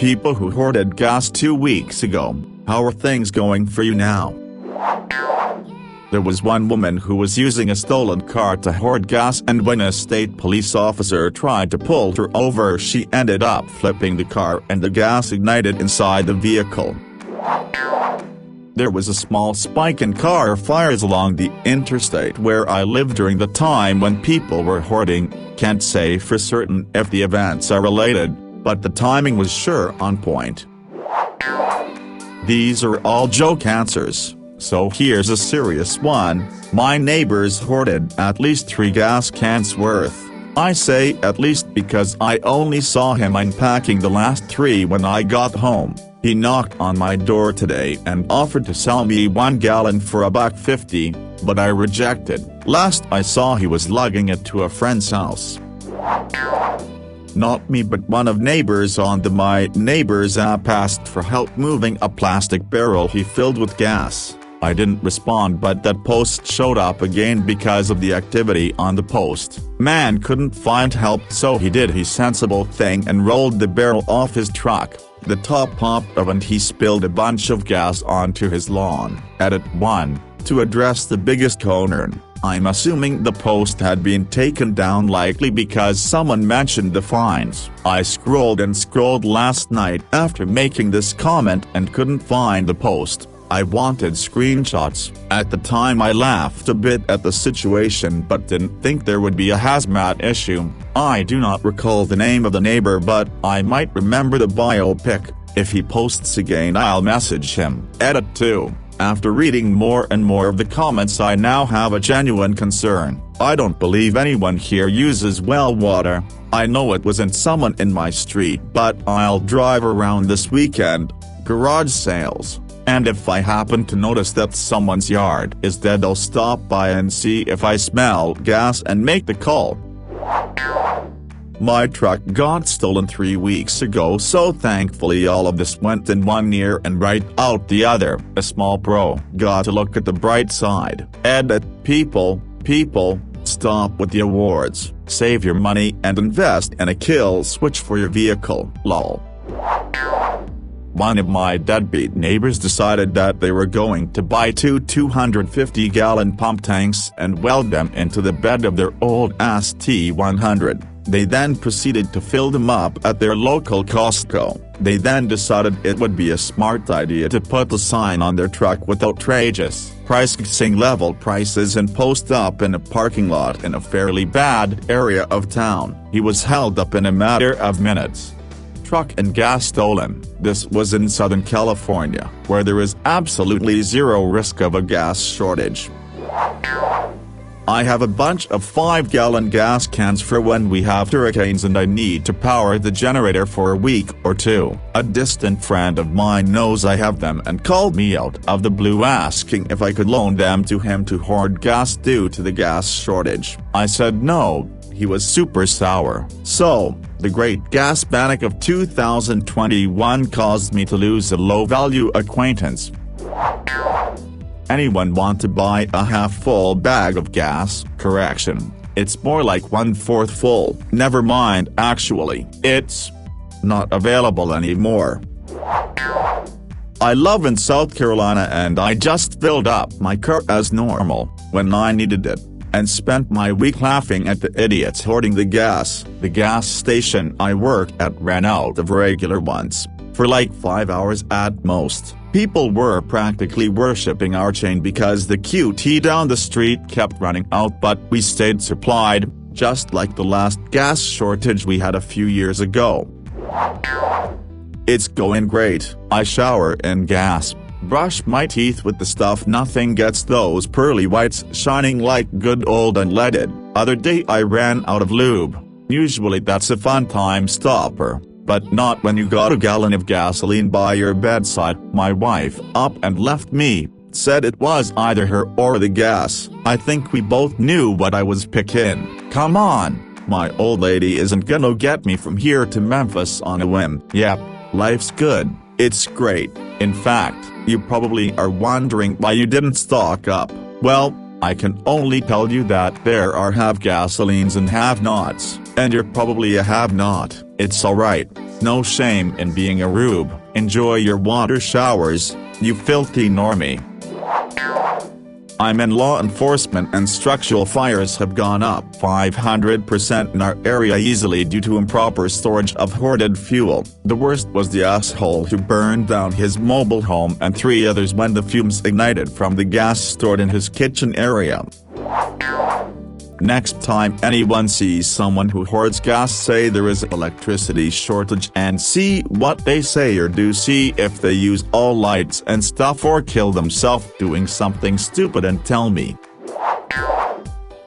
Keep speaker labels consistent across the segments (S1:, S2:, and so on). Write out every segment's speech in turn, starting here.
S1: people who hoarded gas 2 weeks ago, how are things going for you now? There was one woman who was using a stolen car to hoard gas, and when a state police officer tried to pull her over, she ended up flipping the car and the gas ignited inside the vehicle. There was a small spike in car fires along the interstate where I lived during the time when people were hoarding. Can't say for certain if the events are related, but the timing was sure on point. These are all joke answers, so here's a serious one. My neighbors hoarded at least 3 gas cans worth. I say at least because I only saw him unpacking the last 3 when I got home. He knocked on my door today and offered to sell me 1 gallon for $1.50, but I rejected. Last I saw he was lugging it to a friend's house. Not me, but one of neighbors on the My Neighbors app asked for help moving a plastic barrel he filled with gas. I didn't respond, but that post showed up again because of the activity on the post. Man couldn't find help, so he did his sensible thing and rolled the barrel off his truck. The top popped up and he spilled a bunch of gas onto his lawn. Edit 1. To address the biggest concern, I'm assuming the post had been taken down, likely because someone mentioned the fines. I scrolled and scrolled last night after making this comment and couldn't find the post. I wanted screenshots. At the time I laughed a bit at the situation but didn't think there would be a hazmat issue. I do not recall the name of the neighbor, but I might remember the biopic. If he posts again, I'll message him. Edit 2. After reading more and more of the comments, I now have a genuine concern. I don't believe anyone here uses well water. I know it wasn't someone in my street, but I'll drive around this weekend. Garage sales. And if I happen to notice that someone's yard is dead, I'll stop by and see if I smell gas and make the call. My truck got stolen 3 weeks ago, so thankfully all of this went in one ear and right out the other. A small pro. Got to look at the bright side. Edit. People, stop with the awards. Save your money and invest in a kill switch for your vehicle. Lol. One of my deadbeat neighbors decided that they were going to buy 2 250-gallon pump tanks and weld them into the bed of their old-ass T100. They then proceeded to fill them up at their local Costco. They then decided it would be a smart idea to put a sign on their truck with outrageous pricing level prices and post up in a parking lot in a fairly bad area of town. He was held up in a matter of minutes. Truck and gas stolen. This was in Southern California, where there is absolutely zero risk of a gas shortage. I have a bunch of 5-gallon gas cans for when we have hurricanes and I need to power the generator for a week or 2. A distant friend of mine knows I have them and called me out of the blue asking if I could loan them to him to hoard gas due to the gas shortage. I said no. He was super sour. So, the great gas panic of 2021 caused me to lose a low-value acquaintance. Anyone want to buy a half-full bag of gas? Correction, it's more like 1/4 full. Never mind, actually, it's not available anymore. I live in South Carolina and I just filled up my car as normal when I needed it, and spent my week laughing at the idiots hoarding the gas. The gas station I worked at ran out of regular ones for like 5 hours at most. People were practically worshipping our chain because the QT down the street kept running out, but we stayed supplied, just like the last gas shortage we had a few years ago. It's going great. I shower in gas, brush my teeth with the stuff, nothing gets those pearly whites shining like good old unleaded. Other day I ran out of lube. Usually that's a fun time stopper, but not when you got a gallon of gasoline by your bedside. My wife up and left me, said it was either her or the gas. I think we both knew what I was picking. Come on, my old lady isn't gonna get me from here to Memphis on a whim. Yep, life's good, it's great. In fact, you probably are wondering why you didn't stock up. Well, I can only tell you that there are have gasolines and have-nots, and you're probably a have-not. It's alright. No shame in being a rube, enjoy your water showers, you filthy normie. I'm in law enforcement and structural fires have gone up 500% in our area easily due to improper storage of hoarded fuel. The worst was the asshole who burned down his mobile home and 3 others when the fumes ignited from the gas stored in his kitchen area. Next time anyone sees someone who hoards gas, say there is electricity shortage and see what they say, or do see if they use all lights and stuff or kill themselves doing something stupid and tell me.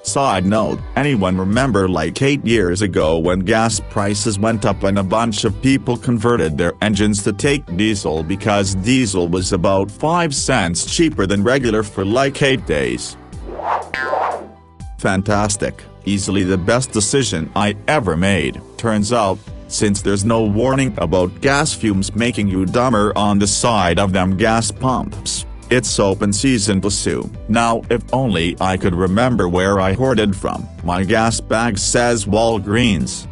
S1: Side note, anyone remember like 8 years ago when gas prices went up and a bunch of people converted their engines to take diesel because diesel was about 5 cents cheaper than regular for like 8 days? Fantastic, easily the best decision I ever made. Turns out, since there's no warning about gas fumes making you dumber on the side of them gas pumps, it's open season to sue. Now if only I could remember where I hoarded from. My gas bag says Walgreens.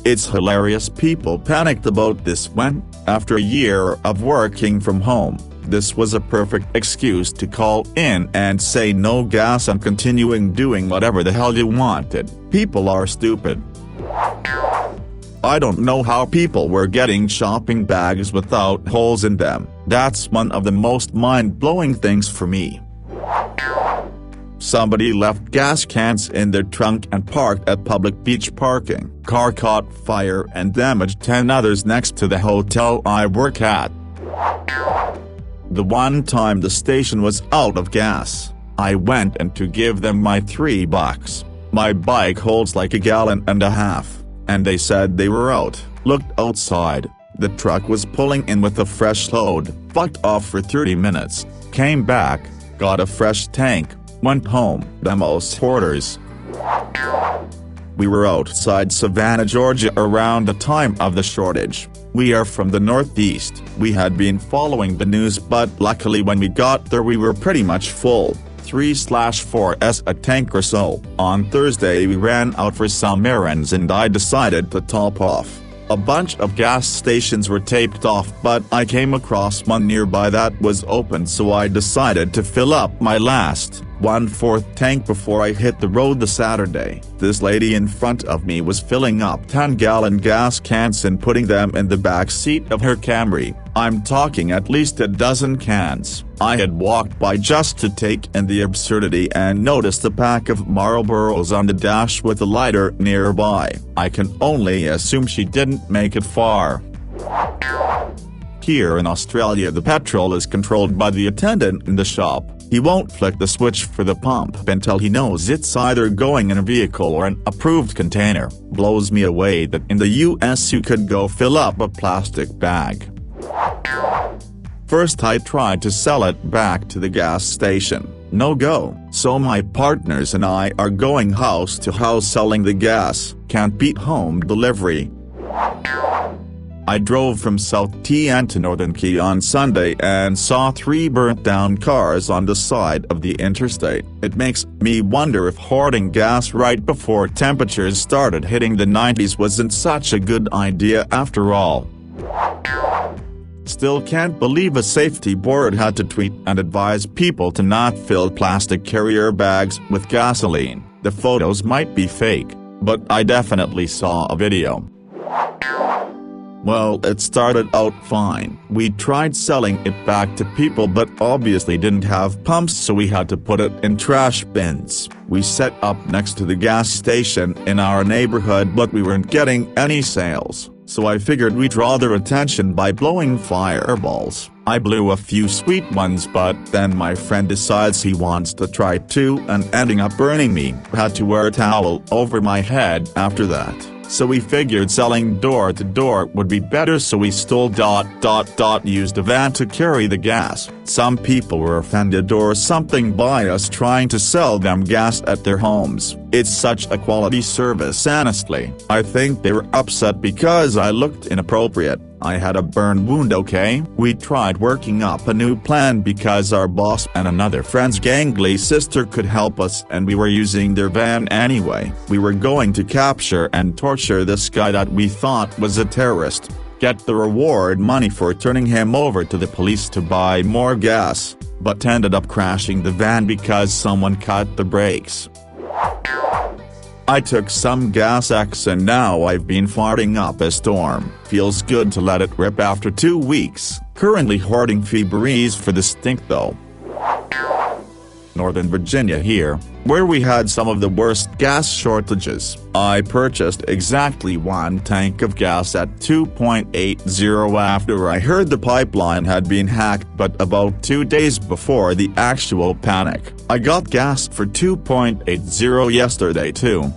S1: It's hilarious people panicked about this when, after a year of working from home, this was a perfect excuse to call in and say no gas and continuing doing whatever the hell you wanted. People are stupid. I don't know how people were getting shopping bags without holes in them. That's one of the most mind-blowing things for me. Somebody left gas cans in their trunk and parked at public beach parking. Car caught fire and damaged 10 others next to the hotel I work at. The one time the station was out of gas, I went in to give them my $3. My bike holds like 1.5 gallons, and they said they were out. Looked outside, the truck was pulling in with a fresh load, fucked off for 30 minutes, came back, got a fresh tank, went home. Demos hoarders. We were outside Savannah, Georgia around the time of the shortage. We are from the Northeast. We had been following the news, but luckily when we got there we were pretty much full, 3/4s a tank or so. On Thursday we ran out for some errands and I decided to top off. A bunch of gas stations were taped off, but I came across one nearby that was open, so I decided to fill up my last 1/4 tank before I hit the road the Saturday. This lady in front of me was filling up 10-gallon gas cans and putting them in the back seat of her Camry. I'm talking at least a dozen cans. I had walked by just to take in the absurdity and noticed a pack of Marlboros on the dash with a lighter nearby. I can only assume she didn't make it far. Here in Australia the petrol is controlled by the attendant in the shop. He won't flick the switch for the pump until he knows it's either going in a vehicle or an approved container. Blows me away that in the US you could go fill up a plastic bag. First I tried to sell it back to the gas station. No go. So my partners and I are going house to house selling the gas. Can't beat home delivery. I drove from South TN to Northern Key on Sunday and saw 3 burnt-down cars on the side of the interstate. It makes me wonder if hoarding gas right before temperatures started hitting the 90s wasn't such a good idea after all. Still can't believe a safety board had to tweet and advise people to not fill plastic carrier bags with gasoline. The photos might be fake, but I definitely saw a video. Well, it started out fine. We tried selling it back to people but obviously didn't have pumps, so we had to put it in trash bins. We set up next to the gas station in our neighborhood but we weren't getting any sales, so I figured we'd draw their attention by blowing fireballs. I blew a few sweet ones, but then my friend decides he wants to try too and ending up burning me. Had to wear a towel over my head after that. So we figured selling door to door would be better, so we stole ... used a van to carry the gas. Some people were offended or something by us trying to sell them gas at their homes. It's such a quality service, honestly. I think they were upset because I looked inappropriate. I had a burn wound, okay? We tried working up a new plan because our boss and another friend's gangly sister could help us, and we were using their van anyway. We were going to capture and torture this guy that we thought was a terrorist, get the reward money for turning him over to the police to buy more gas, but ended up crashing the van because someone cut the brakes. I took some gas X and now I've been farting up a storm. Feels good to let it rip after 2 weeks. Currently hoarding Febreze for the stink though. Northern Virginia here, where we had some of the worst gas shortages. I purchased exactly 1 tank of gas at $2.80 after I heard the pipeline had been hacked, but about 2 days before the actual panic, I got gas for $2.80 yesterday too.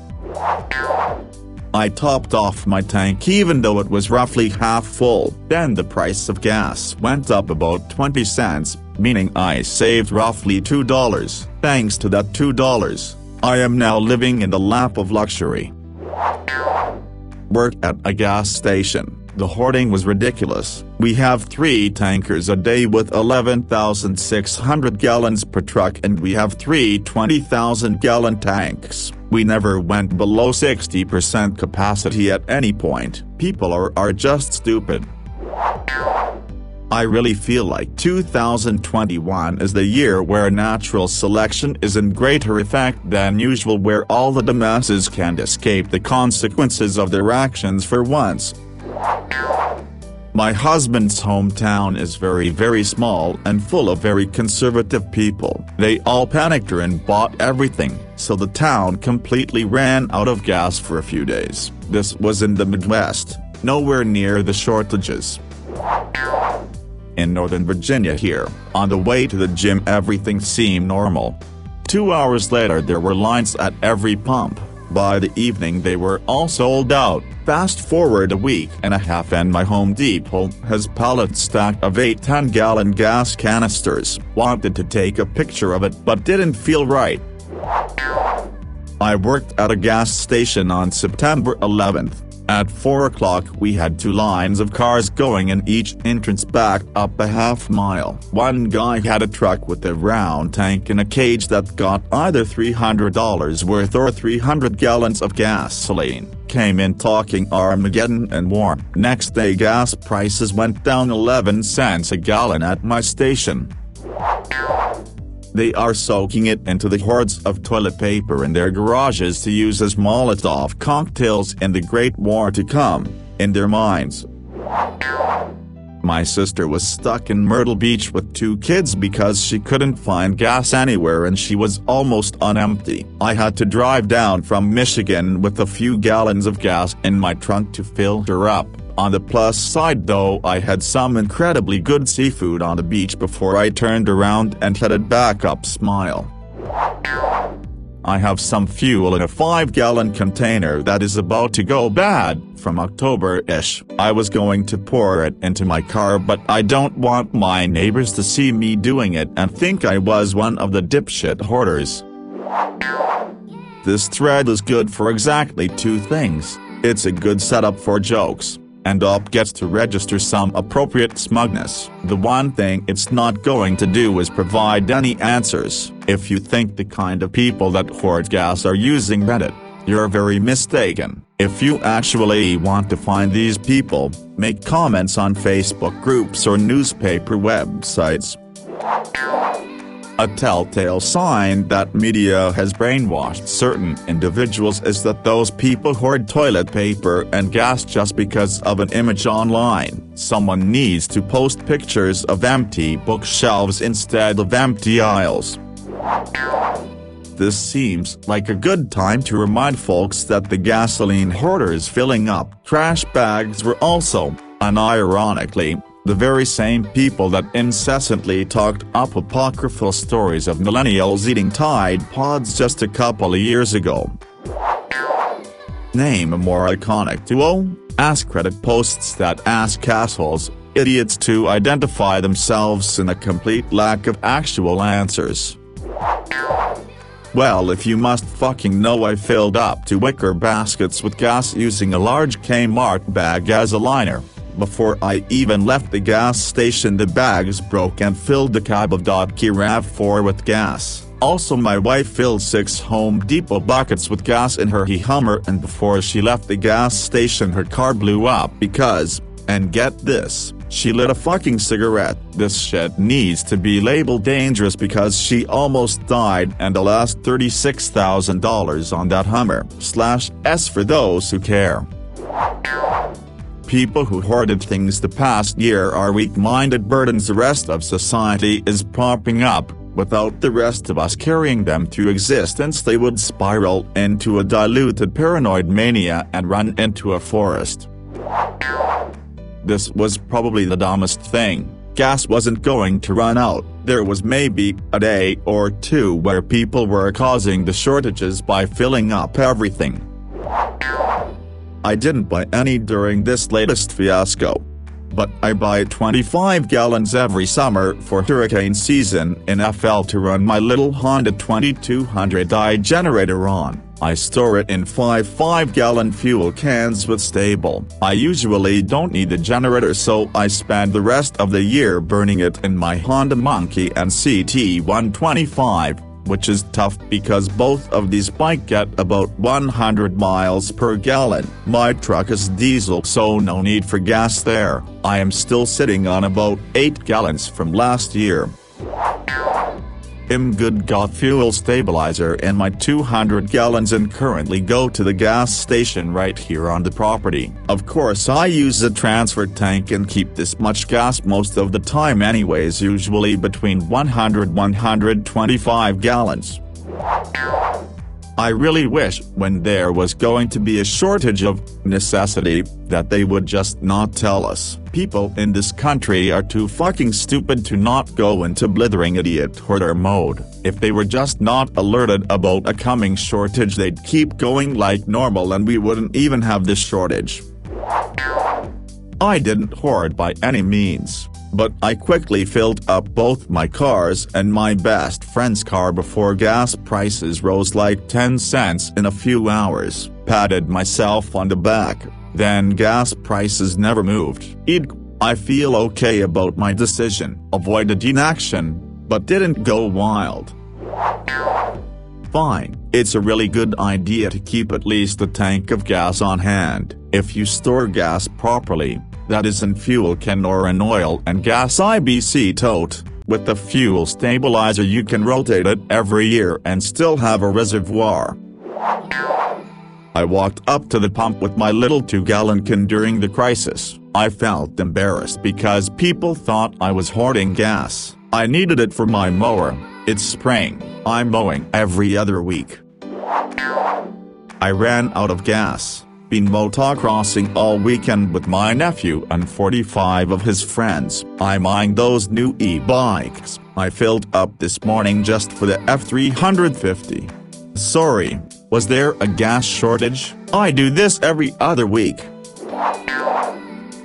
S1: I topped off my tank even though it was roughly half full. Then the price of gas went up about 20 cents, meaning I saved roughly $2. Thanks to that $2, I am now living in the lap of luxury. Work at a gas station. The hoarding was ridiculous. We have 3 tankers a day with 11,600 gallons per truck, and we have 3 20,000-gallon tanks. We never went below 60% capacity at any point. People are just stupid. I really feel like 2021 is the year where natural selection is in greater effect than usual, where all the masses can't escape the consequences of their actions for once. My husband's hometown is very small and full of very conservative people. They all panicked and bought everything, so the town completely ran out of gas for a few days. This was in the Midwest, nowhere near the shortages. In Northern Virginia here, on the way to the gym everything seemed normal. 2 hours later there were lines at every pump. By the evening they were all sold out. Fast forward a week and a half and my Home Depot has pallets stacked of 8 10-gallon gas canisters. Wanted to take a picture of it but didn't feel right. I worked at a gas station on September 11th. At 4 o'clock we had 2 lines of cars going in each entrance backed up a half mile. One guy had a truck with a round tank in a cage that got either $300 worth or 300 gallons of gasoline. Came in talking Armageddon and war. Next day gas prices went down 11 cents a gallon at my station. They are soaking it into the hordes of toilet paper in their garages to use as Molotov cocktails in the Great War to come, in their minds. My sister was stuck in Myrtle Beach with 2 kids because she couldn't find gas anywhere and she was almost on empty. I had to drive down from Michigan with a few gallons of gas in my trunk to fill her up. On the plus side though, I had some incredibly good seafood on the beach before I turned around and headed back up. Smile. I have some fuel in a 5-gallon container that is about to go bad. From October-ish, I was going to pour it into my car, but I don't want my neighbors to see me doing it and think I was one of the dipshit hoarders. This thread is good for exactly 2 things. It's a good setup for jokes, and Op gets to register some appropriate smugness. The one thing it's not going to do is provide any answers. If you think the kind of people that hoard gas are using Reddit, you're very mistaken. If you actually want to find these people, make comments on Facebook groups or newspaper websites. A telltale sign that media has brainwashed certain individuals is that those people hoard toilet paper and gas just because of an image online. Someone needs to post pictures of empty bookshelves instead of empty aisles. This seems like a good time to remind folks that the gasoline hoarders filling up trash bags were also, unironically, the very same people that incessantly talked up apocryphal stories of millennials eating Tide Pods just a couple of years ago. Name a more iconic duo? AskReddit posts that ask assholes, idiots to identify themselves in a complete lack of actual answers. Well, if you must fucking know, I filled up 2 wicker baskets with gas using a large Kmart bag as a liner. Before I even left the gas station, the bags broke and filled the cab of Kia RAV4 with gas. Also, my wife filled 6 Home Depot buckets with gas in her Hummer, and before she left the gas station her car blew up because, and get this, she lit a fucking cigarette. This shit needs to be labeled dangerous because she almost died, and I lost $36,000 on that Hummer/S for those who care. People who hoarded things the past year are weak-minded burdens the rest of society is propping up. Without the rest of us carrying them through existence, they would spiral into a diluted paranoid mania and run into a forest. This was probably the dumbest thing. Gas wasn't going to run out. There was maybe a day or two where people were causing the shortages by filling up everything. I didn't buy any during this latest fiasco. But I buy 25 gallons every summer for hurricane season in FL to run my little Honda 2200i generator on. I store it in 5 gallon fuel cans with stable. I usually don't need the generator, so I spend the rest of the year burning it in my Honda Monkey and CT125. Which is tough because both of these bikes get about 100 miles per gallon. My truck is diesel, so no need for gas there. I am still sitting on about 8 gallons from last year. I'm good, got fuel stabilizer in my 200 gallons and currently go to the gas station right here on the property. Of course I use a transfer tank and keep this much gas most of the time anyways, usually between 100–125 gallons. I really wish when there was going to be a shortage of necessity that they would just not tell us. People in this country are too fucking stupid to not go into blithering idiot hoarder mode. If they were just not alerted about a coming shortage, they'd keep going like normal and we wouldn't even have this shortage. I didn't hoard by any means, but I quickly filled up both my cars and my best friend's car before gas prices rose like 10 cents in a few hours. Patted myself on the back, then gas prices never moved. I feel okay about my decision. Avoided inaction, but didn't go wild. Fine, it's a really good idea to keep at least a tank of gas on hand. If you store gas properly, that is in fuel can or in oil and gas IBC tote, with the fuel stabilizer you can rotate it every year and still have a reservoir. I walked up to the pump with my little 2-gallon can during the crisis. I felt embarrassed because people thought I was hoarding gas. I needed it for my mower. It's spring. I'm mowing every other week. I ran out of gas. Been motocrossing all weekend with my nephew and 45 of his friends. I'm eyeing those new e-bikes. I filled up this morning just for the F350. Sorry, was there a gas shortage? I do this every other week.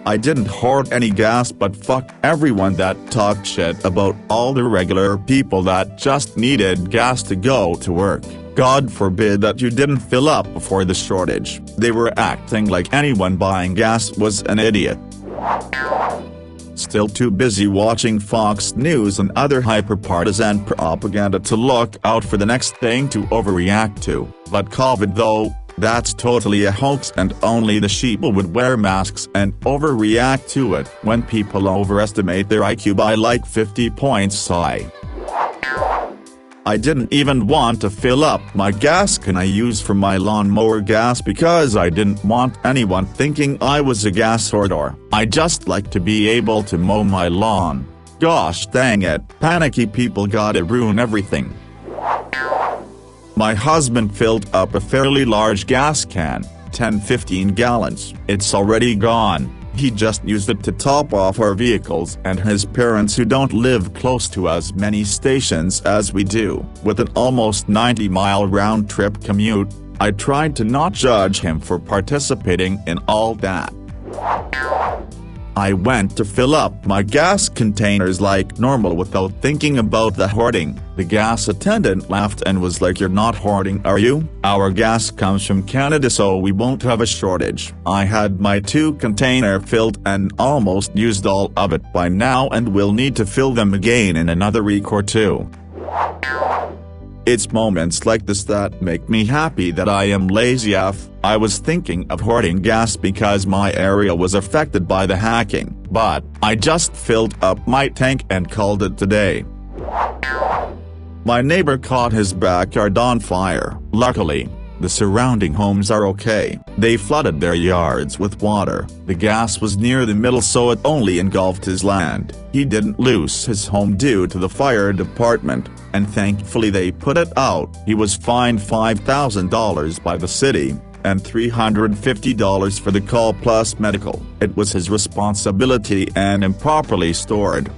S1: I didn't hoard any gas, but fuck everyone that talked shit about all the regular people that just needed gas to go to work. God forbid that you didn't fill up before the shortage. They were acting like anyone buying gas was an idiot. Still too busy watching Fox News and other hyper-partisan propaganda to look out for the next thing to overreact to. But COVID though, that's totally a hoax, and only the sheeple would wear masks and overreact to it. When people overestimate their IQ by like 50 points, I didn't even want to fill up my gas can I use for my lawnmower gas because I didn't want anyone thinking I was a gas hoarder. I just like to be able to mow my lawn. Gosh dang it, panicky people gotta ruin everything. My husband filled up a fairly large gas can, 10–15 gallons. It's already gone. He just used it to top off our vehicles and his parents who don't live close to as many stations as we do. With an almost 90-mile round-trip commute, I tried to not judge him for participating in all that. I went to fill up my gas containers like normal without thinking about the hoarding. The gas attendant laughed and was like, "You're not hoarding, are you? Our gas comes from Canada, so we won't have a shortage." I had my 2-container filled and almost used all of it by now and will need to fill them again in another week or two. It's moments like this that make me happy that I am lazy AF. I was thinking of hoarding gas because my area was affected by the hacking, but I just filled up my tank and called it today. My neighbor caught his backyard on fire. Luckily, the surrounding homes are okay. They flooded their yards with water. The gas was near the middle, so it only engulfed his land. He didn't lose his home due to the fire department, and thankfully they put it out. He was fined $5,000 by the city, and $350 for the call plus medical. It was his responsibility and improperly stored.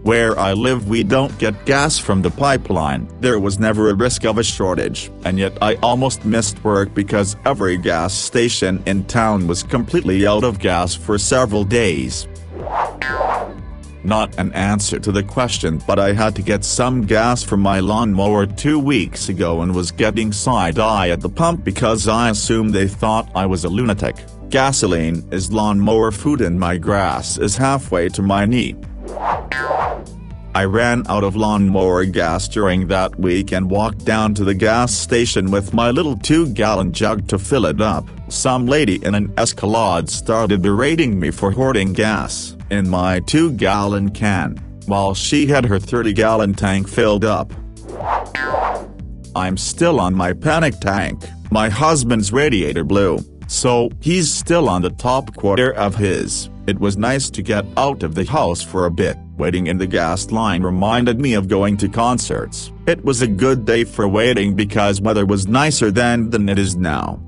S1: Where I live, we don't get gas from the pipeline. There was never a risk of a shortage, and yet I almost missed work because every gas station in town was completely out of gas for several days. Not an answer to the question, but I had to get some gas for my lawnmower 2 weeks ago and was getting side-eye at the pump because I assumed they thought I was a lunatic. Gasoline is lawnmower food and my grass is halfway to my knee. I ran out of lawnmower gas during that week and walked down to the gas station with my little 2-gallon jug to fill it up. Some lady in an Escalade started berating me for hoarding gas in my 2-gallon can, while she had her 30-gallon tank filled up. I'm still on my panic tank. My husband's radiator blew, so he's still on the top quarter of his. It was nice to get out of the house for a bit. Waiting in the gas line reminded me of going to concerts. It was a good day for waiting because weather was nicer than it is now.